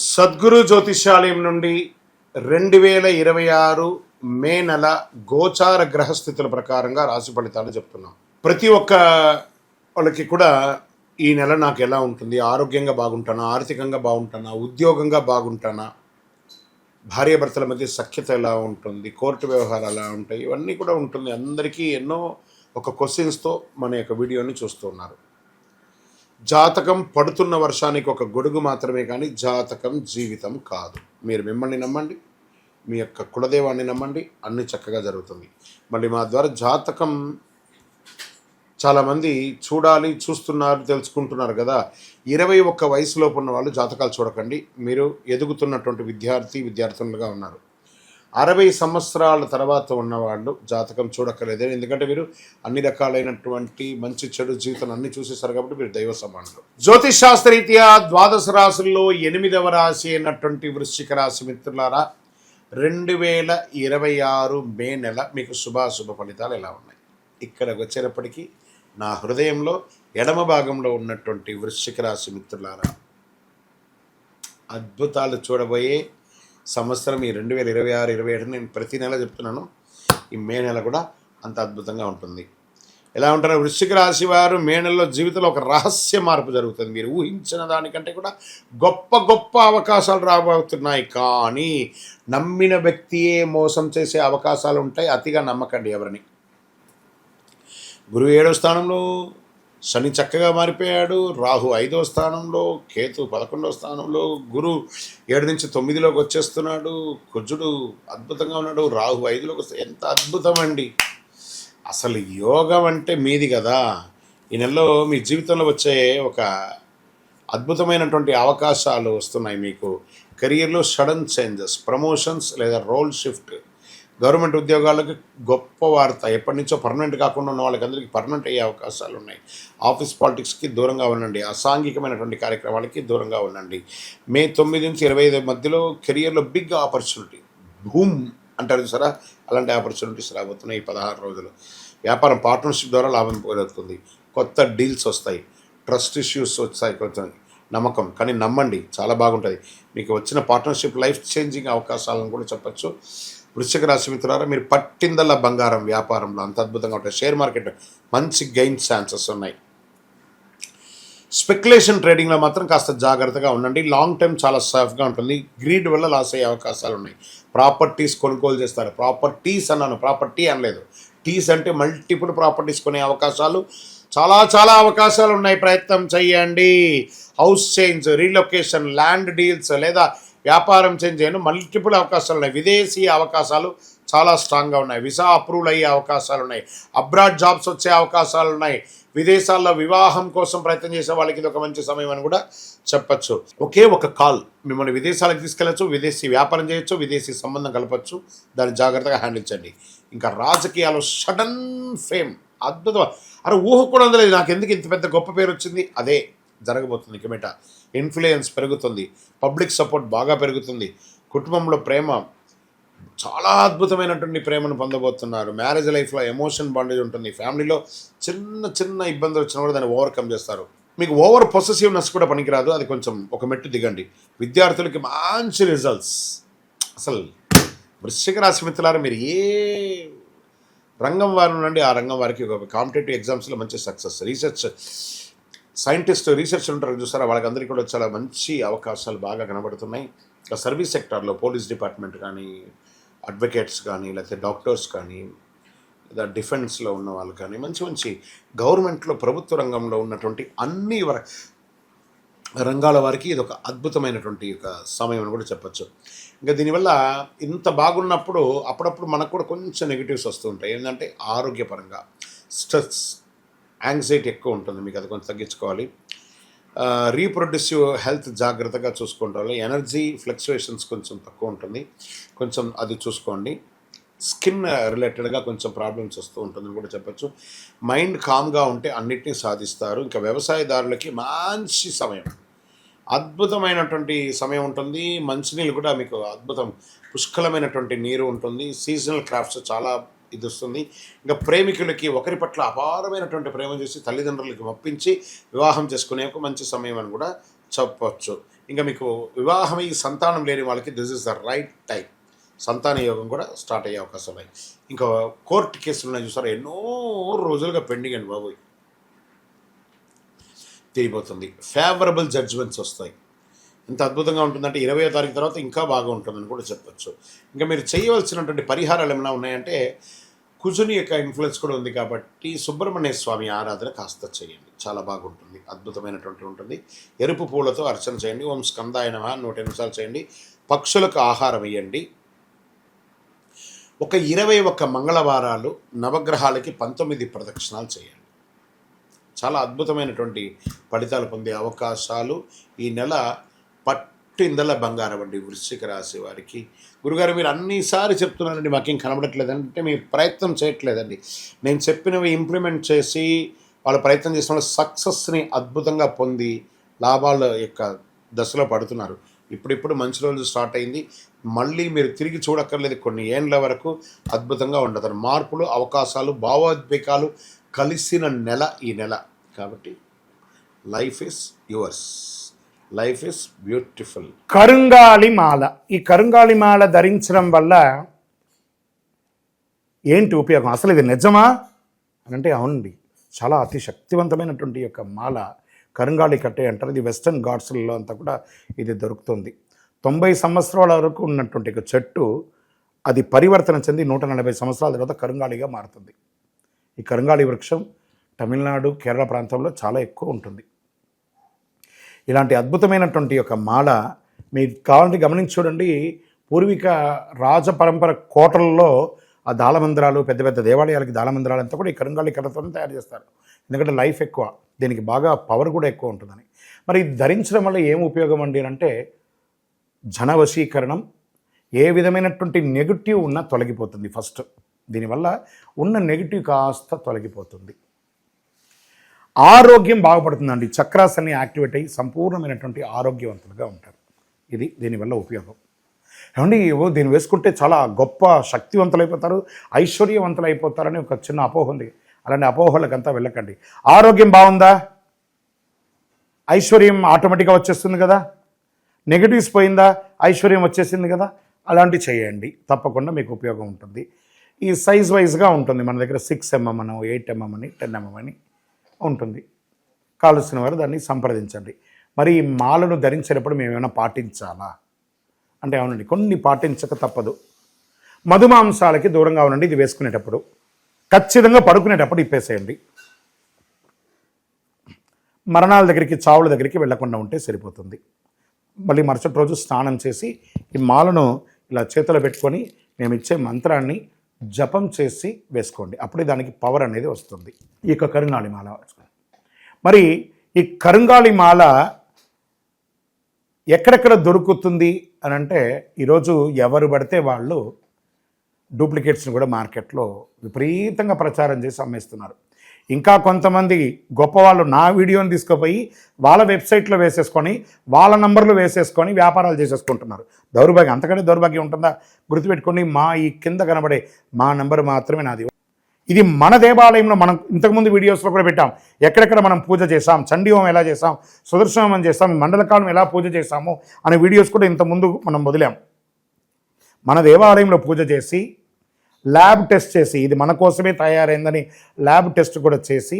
సద్గురు జ్యోతిష్యాలయం నుండి 2026 మే నెల గోచార గ్రహస్థితుల ప్రకారంగా రాశి ఫలితాలు చెప్తున్నాం. ప్రతి ఒక్క వాళ్ళకి కూడా ఈ నెల నాకు ఎలా ఉంటుంది, ఆరోగ్యంగా బాగుంటానా, ఆర్థికంగా బాగుంటానా, ఉద్యోగంగా బాగుంటానా, భార్యాభర్తల మధ్య సఖ్యత ఎలా ఉంటుంది, కోర్టు వ్యవహారాలు ఎలా ఉంటాయి, ఇవన్నీ కూడా ఉంటుంది. అందరికీ ఎన్నో ఒక క్వశ్చన్స్తో మన యొక్క వీడియోని చూస్తున్నారు. జాతకం పడుతున్న వర్షానికి ఒక గొడుగు మాత్రమే, కానీ జాతకం జీవితం కాదు. మీరు మిమ్మల్ని నమ్మండి, మీ యొక్క కులదేవాన్ని నమ్మండి, అన్ని చక్కగా జరుగుతుంది. మళ్ళీ మా ద్వారా జాతకం చాలామంది చూస్తున్నారు, తెలుసుకుంటున్నారు కదా. 21 వయసులోపు ఉన్న వాళ్ళు జాతకాలు చూడకండి. మీరు ఎదుగుతున్నటువంటి విద్యార్థులుగా ఉన్నారు. 60 సంవత్సరాల తర్వాత ఉన్నవాళ్ళు జాతకం చూడక్కర్లేదు. ఎందుకంటే మీరు అన్ని రకాలైనటువంటి మంచి చెడు జీవితం అన్ని చూసేస్తారు కాబట్టి మీరు దైవ సమానులు. జ్యోతిష్ శాస్త్రరీత్యా 12 రాశుల్లో 8వ రాశి అయినటువంటి వృశ్చిక రాశి మిత్రులారా, 2026 మే నెల మీకు శుభాశుభ ఫలితాలు ఎలా ఉన్నాయి? ఇక్కడికి వచ్చేటప్పటికీ నా హృదయంలో ఎడమ భాగంలో ఉన్నటువంటి వృశ్చిక రాశి మిత్రులారా, అద్భుతాలు చూడబోయే సంవత్సరం ఈ 2026-27 నేను ప్రతి నెల చెప్తున్నాను. ఈ మే నెల కూడా అంత అద్భుతంగా ఉంటుంది. ఎలా ఉంటారో వృశ్చిక రాశి వారు మే నెలలో జీవితంలో ఒక రహస్య మార్పు జరుగుతుంది. మీరు ఊహించిన దానికంటే కూడా గొప్ప గొప్ప అవకాశాలు రాబోతున్నాయి. కానీ నమ్మిన వ్యక్తియే మోసం చేసే అవకాశాలు ఉంటాయి. అతిగా నమ్మకండి ఎవరిని. గురువు 7వ స్థానంలో, శని చక్కగా మారిపోయాడు, రాహు 5వ స్థానంలో, కేతు 11వ స్థానంలో, గురు 7 నుంచి 9లోకి వచ్చేస్తున్నాడు, కుజుడు అద్భుతంగా ఉన్నాడు, రాహు 5లోకి వస్తే ఎంత అద్భుతం అండి. అసలు యోగం అంటే మీది కదా. ఈ నెలలో మీ జీవితంలో వచ్చే ఒక అద్భుతమైనటువంటి అవకాశాలు వస్తున్నాయి. మీకు కెరియర్లో సడన్ చేంజెస్, ప్రమోషన్స్ లేదా రోల్ షిఫ్ట్, గవర్నమెంట్ ఉద్యోగాలకు గొప్ప వార్త. ఎప్పటి నుంచో పర్మనెంట్ కాకుండా ఉన్న వాళ్ళకందరికీ పర్మనెంట్ అయ్యే అవకాశాలు ఉన్నాయి. ఆఫీస్ పాలిటిక్స్కి దూరంగా ఉండండి, అసాంఘికమైనటువంటి కార్యక్రమాలకి దూరంగా ఉండండి. మే 9 నుంచి 25 మధ్యలో కెరియర్లో బిగ్ ఆపర్చునిటీ, భూమ్ అంటారు సరే, అలాంటి ఆపర్చునిటీస్ రాబోతున్నాయి ఈ 16 రోజులు. వ్యాపారం పార్ట్నర్షిప్ ద్వారా లాభం పొందుతుంది. కొత్త డీల్స్ వస్తాయి, ట్రస్ట్ ఇష్యూస్ వచ్చాయి, కొంచెం నమ్మకం. కానీ నమ్మండి, చాలా బాగుంటుంది. మీకు వచ్చిన పార్ట్నర్షిప్ లైఫ్ చేంజింగ్ అవకాశాలను కూడా చెప్పచ్చు. వృశ్చిక రాశి మిత్రులారా, మీరు పట్టిందల్లా బంగారం వ్యాపారంలో అంత అద్భుతంగా ఉంటాయి. షేర్ మార్కెట్ మంచి గెయిన్ ఛాన్సెస్ ఉన్నాయి. స్పెక్యులేషన్ ట్రేడింగ్లో మాత్రం కాస్త జాగ్రత్తగా ఉండండి. లాంగ్ టర్మ్ చాలా సేఫ్గా ఉంటుంది. గ్రీడ్ వల్ల లాస్ అయ్యే అవకాశాలు ఉన్నాయి. ప్రాపర్టీస్ కొనుగోలు చేస్తారు. ప్రాపర్టీస్ అన్నాను, ప్రాపర్టీ అనలేదు. టీస్ అంటే మల్టిపుల్ ప్రాపర్టీస్ కొనే అవకాశాలు చాలా అవకాశాలు ఉన్నాయి. ప్రయత్నం చేయండి. House change, relocation, land deals లేదా వ్యాపారం చేంజ్ చేయను మల్టిపుల్ అవకాశాలు ఉన్నాయి. విదేశీ అవకాశాలు చాలా స్ట్రాంగ్గా ఉన్నాయి. వీసా అప్రూవల్ అయ్యే అవకాశాలు ఉన్నాయి. అబ్రాడ్ జాబ్స్ వచ్చే అవకాశాలు ఉన్నాయి. విదేశాల్లో వివాహం కోసం ప్రయత్నం చేసే వాళ్ళకి ఇది ఒక మంచి సమయం అని కూడా చెప్పచ్చు. ఒకే ఒక కాల్ మిమ్మల్ని విదేశాలకు తీసుకెళ్ళచ్చు, విదేశీ వ్యాపారం చేయొచ్చు, విదేశీ సంబంధం కలపచ్చు. దాన్ని జాగ్రత్తగా హ్యాండిల్ చేయండి. ఇంకా రాజకీయాలు సడన్ ఫేమ్, అద్భుతం. అరే ఊహ కూడా అందలేదు, నాకు ఎందుకు ఇంత పెద్ద గొప్ప పేరు వచ్చింది. అదే జరగబోతుంది. కిమెట ఇన్ఫ్లుయెన్స్ పెరుగుతుంది, పబ్లిక్ సపోర్ట్ బాగా పెరుగుతుంది. కుటుంబంలో ప్రేమ, చాలా అద్భుతమైనటువంటి ప్రేమను పొందబోతున్నారు. మ్యారేజ్ లైఫ్లో ఎమోషన్ బాండేజ్ ఉంటుంది. ఫ్యామిలీలో చిన్న ఇబ్బందులు వచ్చినా కూడా దాన్ని ఓవర్కమ్ చేస్తారు. మీకు ఓవర్ పొసెసివ్నెస్ కూడా పనికిరాదు, అది కొంచెం ఒక మెట్టు దిగండి. విద్యార్థులకి మంచి రిజల్ట్స్. అసలు వృశ్చిక రాశి మిత్రులారా, మీరు ఏ రంగం వారి నుండి ఆ రంగం వారికి ఒక కాంపిటేటివ్ ఎగ్జామ్స్లో మంచి సక్సెస్. రీసెర్చ్ ఉంటారు చూసారా, వాళ్ళకందరికీ కూడా చాలా మంచి అవకాశాలు బాగా కనబడుతున్నాయి. సర్వీస్ సెక్టార్లో పోలీస్ డిపార్ట్మెంట్ కానీ, అడ్వకేట్స్ కానీ, లేకపోతే డాక్టర్స్ కానీ, లేదా డిఫెన్స్లో ఉన్న వాళ్ళు కానీ, మంచి గవర్నమెంట్లో ప్రభుత్వ రంగంలో ఉన్నటువంటి అన్ని రంగాల వారికి ఇది ఒక అద్భుతమైనటువంటి ఒక సమయం అని కూడా చెప్పచ్చు. ఇంకా దీనివల్ల ఇంత బాగున్నప్పుడు అప్పుడప్పుడు మనకు కూడా కొంచెం నెగిటివ్స్ వస్తూ ఉంటాయి. ఏంటంటే ఆరోగ్యపరంగా స్ట్రెస్, యాంగ్జైటీ ఎక్కువ ఉంటుంది. మీకు అది కొంచెం తగ్గించుకోవాలి. రీప్రొడ్యూసివ్ హెల్త్ జాగ్రత్తగా చూసుకోవాలి. ఎనర్జీ ఫ్లక్చుయేషన్స్ కొంచెం తక్కువ ఉంటుంది, కొంచెం అది చూసుకోండి. స్కిన్ రిలేటెడ్గా కొంచెం ప్రాబ్లమ్స్ వస్తూ ఉంటుందని కూడా చెప్పచ్చు. మైండ్ కామ్గా ఉంటే అన్నిటినీ సాధిస్తారు. ఇంకా వ్యవసాయదారులకి మంచి సమయం, అద్భుతమైనటువంటి సమయం ఉంటుంది. మంచినీళ్ళు కూడా మీకు అద్భుతం, పుష్కలమైనటువంటి నీరు ఉంటుంది. సీజనల్ క్రాఫ్ట్స్ చాలా ఇది వస్తుంది. ఇంకా ప్రేమికులకి ఒకరి పట్ల అపారమైనటువంటి ప్రేమ చేసి తల్లిదండ్రులకి మప్పించి వివాహం చేసుకునే ఒక మంచి సమయం అని కూడా చెప్పవచ్చు. ఇంకా మీకు వివాహమై సంతానం లేని వాళ్ళకి this is the right time. సంతాన యోగం కూడా స్టార్ట్ అయ్యే అవకాశం ఉన్నాయి. ఇంకా కోర్టు కేసులు ఉన్నాయి చూసారా, ఎన్నో రోజులుగా పెండింగ్ అండి బాబు, తిరిగిపోతుంది. ఫేవరబుల్ జడ్జ్మెంట్స్ వస్తాయి. ఎంత అద్భుతంగా ఉంటుందంటే 20వ తారీఖు తర్వాత ఇంకా బాగా ఉంటుందని కూడా చెప్పచ్చు. ఇంకా మీరు చేయవలసినటువంటి పరిహారాలు ఏమైనా ఉన్నాయంటే, కుజుని యొక్క ఇన్ఫ్లుయెన్స్ కూడా ఉంది కాబట్టి సుబ్రహ్మణ్య స్వామి ఆరాధన కాస్త చేయండి, చాలా బాగుంటుంది, అద్భుతమైనటువంటి ఉంటుంది. ఎరుపు పూలతో అర్చన చేయండి. ఓం స్కందాయ నమః 108 నిమిషాలు చేయండి. పక్షులకు ఆహారం ఇవ్వండి. ఒక 21 మంగళవారాలు నవగ్రహాలకి 19 ప్రదక్షిణాలు చేయండి. చాలా అద్భుతమైనటువంటి ఫలితాలు పొందే అవకాశాలు ఈ నెల. పట్టిందల బంగారం అండి వృశ్చిక రాశి వారికి. గురుగారు మీరు అన్నిసారి చెప్తున్నారండి, మాకేం కనబడట్లేదంటే మీ ప్రయత్నం చేయట్లేదండి. నేను చెప్పినవి ఇంప్లిమెంట్ చేసి వాళ్ళు ప్రయత్నం చేసిన సక్సెస్ని అద్భుతంగా పొంది లాభాల యొక్క దశలో పడుతున్నారు. ఇప్పుడిప్పుడు మంచి రోజులు స్టార్ట్ అయింది. మళ్ళీ మీరు తిరిగి చూడక్కర్లేదు, కొన్ని ఏండ్ల వరకు అద్భుతంగా ఉండదు. మార్పులు, అవకాశాలు, భావోద్వేగాలు కలిసిన నెల ఈ నెల. కాబట్టి life is yours, life is beautiful. కరుంగాలి మాల. ఈ కరుంగాలి మాల ధరించడం వల్ల ఏంటి ఉపయోగం? అసలు ఇది నిజమా అని అంటే అవునండి, చాలా అతి శక్తివంతమైనటువంటి యొక్క మాల కరుంగాలి కట్టే అంటారు. ఇది వెస్టర్న్ ఘాట్స్లలో అంతా కూడా ఇది దొరుకుతుంది. 90 సంవత్సరాల వరకు ఉన్నటువంటి ఒక చెట్టు అది పరివర్తన చెంది 140 సంవత్సరాల తర్వాత కరుంగాలిగా మారుతుంది. ఈ కరుంగాలి వృక్షం తమిళనాడు, కేరళ ప్రాంతంలో చాలా ఎక్కువ ఉంటుంది. ఇలాంటి అద్భుతమైనటువంటి యొక్క మాల మీరు కావాలంటే గమనించి చూడండి. పూర్వీక రాజపరంపర కోటలలో ఆ దాళమందిరాలు, పెద్ద పెద్ద దేవాలయాలకి దాళమందిరాలు అంతా కూడా ఈ కరుంగాలి కర్రతోనే తయారు చేస్తారు. ఎందుకంటే లైఫ్ ఎక్కువ, దీనికి బాగా పవర్ కూడా ఎక్కువ ఉంటుందని. మరి ఇది ధరించడం వల్ల ఏం ఉపయోగం అండి అంటే, జనవశీకరణం, ఏ విధమైనటువంటి నెగిటివ్ ఉన్నా తొలగిపోతుంది. ఫస్ట్ దీనివల్ల ఉన్న నెగిటివ్ కాస్త తొలగిపోతుంది. ఆరోగ్యం బాగుపడుతుందండి. చక్రాస్ అన్ని యాక్టివేట్ అయ్యి సంపూర్ణమైనటువంటి ఆరోగ్యవంతులుగా ఉంటారు. ఇది దీనివల్ల ఉపయోగం. ఏమండి దీన్ని వేసుకుంటే చాలా గొప్ప శక్తివంతులైపోతారు, ఐశ్వర్యవంతులైపోతారని ఒక చిన్న అపోహ ఉంది. అలాంటి అపోహలకంతా వెళ్ళకండి. ఆరోగ్యం బాగుందా, ఐశ్వర్యం ఆటోమేటిక్గా వచ్చేస్తుంది కదా. నెగిటివ్స్ పోయిందా, ఐశ్వర్యం వచ్చేసింది కదా. అలాంటివి చేయండి, తప్పకుండా మీకు ఉపయోగం ఉంటుంది. ఈ సైజ్ వైజ్గా ఉంటుంది. మన దగ్గర 6 mm అని, 8 mm అని, 10 mm అని ఉంటుంది. కావలసిన వారు దాన్ని సంప్రదించండి. మరి ఈ మాలను ధరించేటప్పుడు మేము ఏమైనా పాటించాలా అంటే అవునండి, కొన్ని పాటించక తప్పదు. మధుమాంసాలకి దూరంగా ఉండండి. ఇది వేసుకునేటప్పుడు ఖచ్చితంగా పడుకునేటప్పుడు ఇప్పేసేయండి. మరణాల దగ్గరికి, చావుల దగ్గరికి వెళ్లకుండా ఉంటే సరిపోతుంది. మళ్ళీ మరుసటి రోజు స్నానం చేసి ఈ మాలను ఇలా చేతిలో పెట్టుకొని మేము ఇచ్చే మంత్రాన్ని జపం చేసి వేసుకోండి. అప్పుడే దానికి పవర్ అనేది వస్తుంది. ఈ యొక్క కరుంగాలి మాల. మరి ఈ కరుంగాలి మాల ఎక్కడెక్కడ దొరుకుతుంది అని అంటే, ఈరోజు ఎవరు పడితే వాళ్ళు డూప్లికేట్స్ని కూడా మార్కెట్లో విపరీతంగా ప్రచారం చేసి అమ్మేస్తున్నారు. ఇంకా కొంతమంది గొప్పవాళ్ళు నా వీడియోని తీసుకుపోయి వాళ్ళ వెబ్సైట్లో వేసేసుకొని, వాళ్ళ నంబర్లు వేసేసుకొని వ్యాపారాలు చేసేసుకుంటున్నారు. దౌర్భాగ్యం, అంతకంటే దౌర్భాగ్యం ఉంటుందా? గుర్తుపెట్టుకోండి, మా ఈ కింద కనబడే మా నంబర్ మాత్రమే నాది. ఇది మన దేవాలయంలో మనం ఇంతకుముందు వీడియోస్లో కూడా పెట్టాం. ఎక్కడెక్కడ మనం పూజ చేసాం, చండీ హోమం ఎలా చేసాం, సుదర్శన హోమం చేసాం, మండలకాలం ఎలా పూజ చేసాము అనే వీడియోస్ కూడా ఇంతకుముందు మనం వదిలాం. మన దేవాలయంలో పూజ చేసి, ల్యాబ్ టెస్ట్ చేసి, ఇది మన కోసమే తయారైందని ల్యాబ్ టెస్ట్ కూడా చేసి,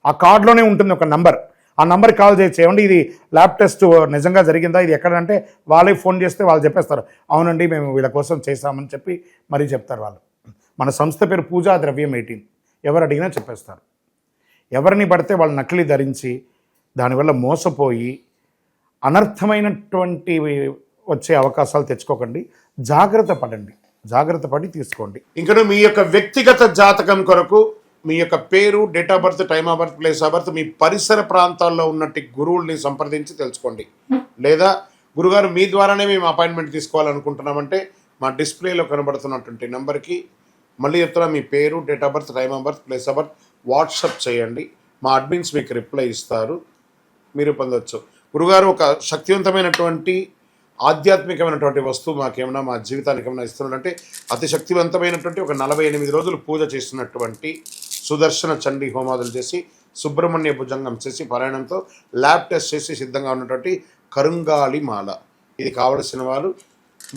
ఆ కార్డులోనే ఉంటుంది ఒక నంబర్. ఆ నంబర్కి కాల్ చేసి ఏమండి ఇది ల్యాబ్ టెస్ట్ నిజంగా జరిగిందా, ఇది ఎక్కడంటే వాళ్ళే ఫోన్ చేస్తే వాళ్ళు చెప్పేస్తారు, అవునండి మేము వీళ్ళ కోసం చేశామని చెప్పి మరీ చెప్తారు వాళ్ళు. మన సంస్థ పేరు పూజా ద్రవ్యం 18. ఎవరు అడిగినా చెప్పేస్తారు. ఎవరిని పడితే వాళ్ళు నకిలీ ధరించి దానివల్ల మోసపోయి అనర్థమైనటువంటి వచ్చే అవకాశాలు తెచ్చుకోకండి. జాగ్రత్త పడండి, జాగ్రత్త పడి తీసుకోండి. ఇంకా మీ యొక్క వ్యక్తిగత జాతకం కొరకు మీ యొక్క పేరు, date of birth, time of birth, place of birth, మీ పరిసర ప్రాంతాల్లో ఉన్నట్టు గురువుల్ని సంప్రదించి తెలుసుకోండి. లేదా గురుగారు మీ ద్వారానే మేము అపాయింట్మెంట్ తీసుకోవాలనుకుంటున్నామంటే మా డిస్ప్లేలో కనబడుతున్నటువంటి నెంబర్కి మళ్ళీ చెప్తున్నా, మీ పేరు, date of birth, time of birth, place of birth WhatsApp చేయండి. మా అడ్మిన్స్ మీకు రిప్లై ఇస్తారు, మీరు పొందవచ్చు. గురుగారు ఒక శక్తివంతమైనటువంటి ఆధ్యాత్మికమైనటువంటి వస్తువు మాకేమైనా మా జీవితానికి ఏమైనా ఇస్తున్నాడంటే, అతి శక్తివంతమైనటువంటి ఒక 48 రోజులు పూజ చేస్తున్నటువంటి సుదర్శన చండీ హోమాదులు చేసి, సుబ్రహ్మణ్య భుజంగం చేసి, పారాయణంతో ల్యాబ్ టెస్ట్ చేసి సిద్ధంగా ఉన్నటువంటి కరుంగాలి మాల. ఇది కావలసిన వారు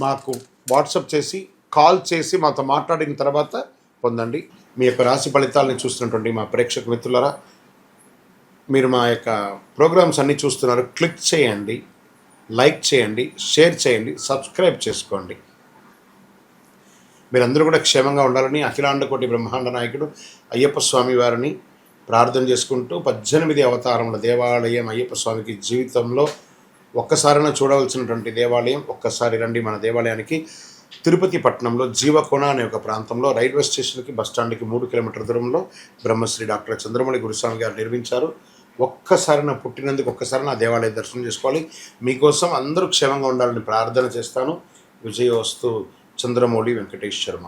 మాకు వాట్సాప్ చేసి కాల్ చేసి మాతో మాట్లాడిన తర్వాత పొందండి. మీ యొక్క రాశి ఫలితాలని చూస్తున్నటువంటి మా ప్రేక్షక మిత్రులారా, మీరు మా యొక్క ప్రోగ్రామ్స్ అన్నీ చూస్తున్నారు. క్లిక్ చేయండి, లైక్ చేయండి, షేర్ చేయండి, సబ్స్క్రైబ్ చేసుకోండి. మీరందరూ కూడా క్షేమంగా ఉండాలని అఖిలాండ కోటి బ్రహ్మాండ నాయకుడు అయ్యప్ప స్వామి వారిని ప్రార్థన చేసుకుంటూ 18 అవతారముల దేవాలయం అయ్యప్ప స్వామికి జీవితంలో ఒక్కసారైనా చూడవలసినటువంటి దేవాలయం. ఒక్కసారి రండి మన దేవాలయానికి. తిరుపతి పట్టణంలో జీవకోణ అనే ఒక ప్రాంతంలో రైల్వే స్టేషన్కి బస్టాండ్కి 3 కిలోమీటర్ల దూరంలో బ్రహ్మశ్రీ డాక్టర్ చంద్రమౌళి గురుస్వామి గారు నిర్మించారు. ఒక్కసారి నా పుట్టినందుకు ఒక్కసారి నా దేవాలయ దర్శనం చేసుకోవాలి. మీకోసం అందరూ క్షేమంగా ఉండాలని ప్రార్థన చేస్తాను. విజయోస్తు. చంద్రమౌళి వెంకటేష్ శర్మ.